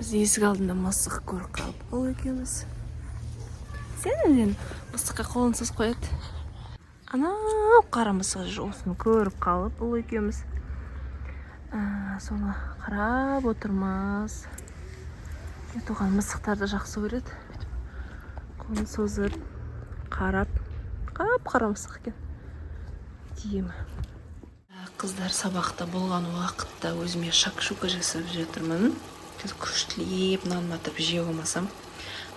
Біз есік алдында мысық көріп қалып ол екеуміз. Сен өзен мысыққа қолын сыз қояды. Анау қара мысық осыны көріп қалып ол екеуміз. Соны қарап отырмыз. Туған мысықтарды жақсы көреді. Қолын созып, қарап, қара мысық екен. Деймі. Қыздар сабақта болған уақытта өзіме шакшука жасап жатырмын. Күштілеп нан батырып жей қоймасам.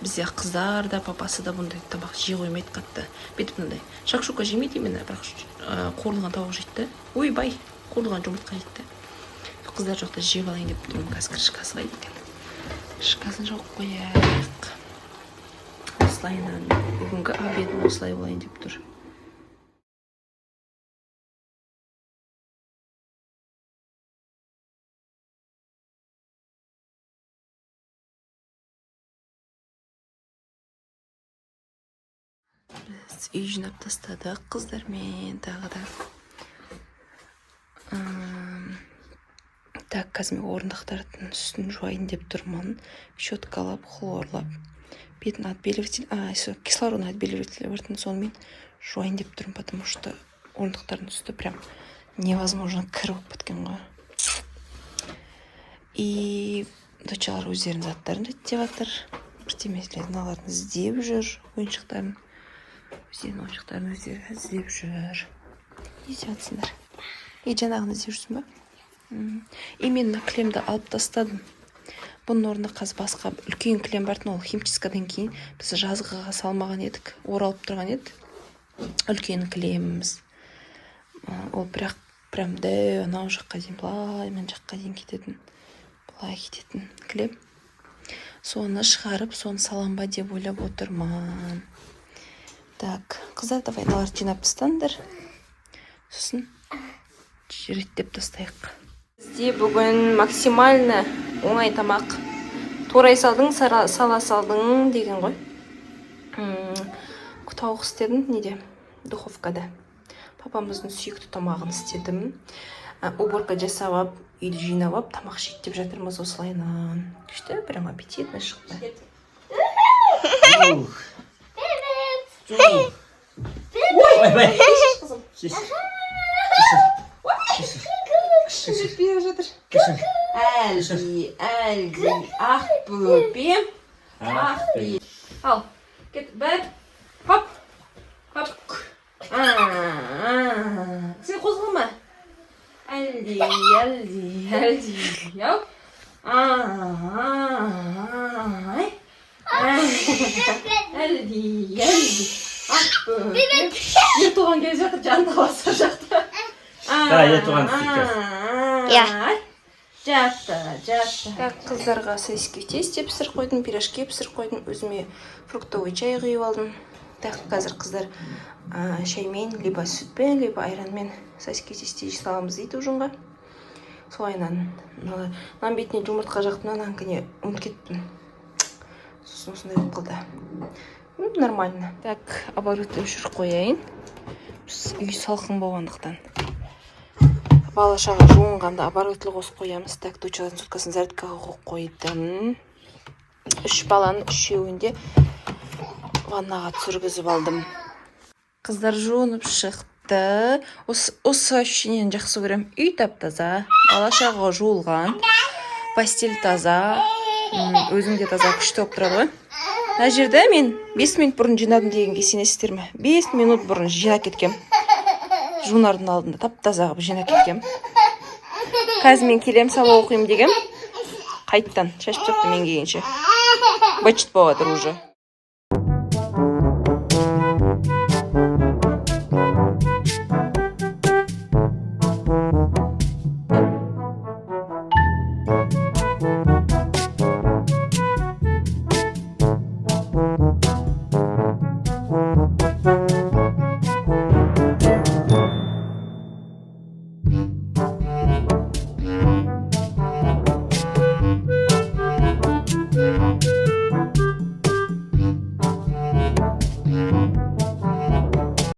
Бізде қыздар да, папасы да бұндай тамақ жей қоймайды қатты. Бетіп мынандай. Шакшука жемейді мені, бірақ қуырылған тауық жейді. Ойбай, қуырылған жұмыртқа жейді. Қыздар жоқта жеп алайын деп тұрмын. Қазір кіршкасы қайды екен. Кіршкасын жоқ қояйық. Осылайынан бүгінгі обедім осылай болайын деп тұр. Біз үй жинап тастадық қыздармен тағы да. Так, қазір мен орындықтардың үстін жуайын деп тұрмын. Щеткалап, хлорлап. Бетін отбеливатель, кислородный отбеливатель бартын сонымен жуайын деп тұрмын, потому что орындықтардың үсті прям невозможно кір болып кеткен ғой. И дочалар өздерінің заттарын реттеп жатыр. Біртемелерін аларын іздеп жүр, ойыншықтарын. Өздерінің ойыншықтарын өздері іздеп жүр. Не істеп жатсыңдар? Жаңағыны іздеп жүрсің ба? И мен мына кілемді алып тастадым. Бұның орнына қазір басқа үлкен кілем бартын, ол химчискадан кейін біз жазғыға салмаған едік, оралып тұрған еді. Үлкен кілеміміз. Ол бірақ прям дәу анау жаққа дейін, былай мен жаққа дейін кететін. Былай кететін кілем. Соны шығарып, соны салам ба деп ойлап отырмын. Так, қыздар, давай мыналарды жинап тастаңдар. Сосын реттеп тастайық. Бізде бүгін максимально оңай тамақ. Торай салдың, сала салдың деген ғой. Тауық істедім, неде? Духовкада. Папамыздың сүйікті тамағын істедім. Уборка жасап, үйді жинап, тамақ жейді деп жатырмыз осылайынан. Күшті, прям аппетитно шықты. Жетпей жатыр. Әлди, ақ бөпем. Ақ бөпем. Ал, кет, бәр. Хоп, хоп. Сен қозғалма. Әлди. Яу. Әлди. Ақ бөпем. Ер туған келе жатыр, жанды қаласа жақты. Ер туған стикер. Жатты. Қыздарға сосиски в тесте пісір қойдым, пирожки пісір қойдым, өзіме фруктовый чай құйып алдым. Так, қазір қыздар шаймен, либо сүтпен, либо айранмен сосиски в тесте саламыз дейді ұжынға. Солайынан нан бетіне жұмыртқа жақтым, нанкіне ұмыт кеттім. Сосын осындай болып қалды. Нормально. Так, оборудовать жүріп қояйын. Үй салқын болғандықтан. Балашаға жуынғанда оборотылы қосып қоямыз. Так, дочалардың суткасын зарядкаға қойдым. 3 баланың 3-еуінде ваннаға түсіргізіп алдым. Қыздар жуынып шықты. Осы ощущениені жақсы көрем. Үй тап-таза, балашаға жуылған, постель таза, өзім де таза күшті болып тұрады ғой. Мына жерде мен 5 минут бұрын жинадым дегенге сенесіздер ме? 5 минут бұрын жинап кеткем. Жунардың алдында тап-таза қылып жинап кеткем. Қазір мен келем сабақ оқимын дегем. Қайттан шашып тастапты мен келгенше. Бачыт болады уже.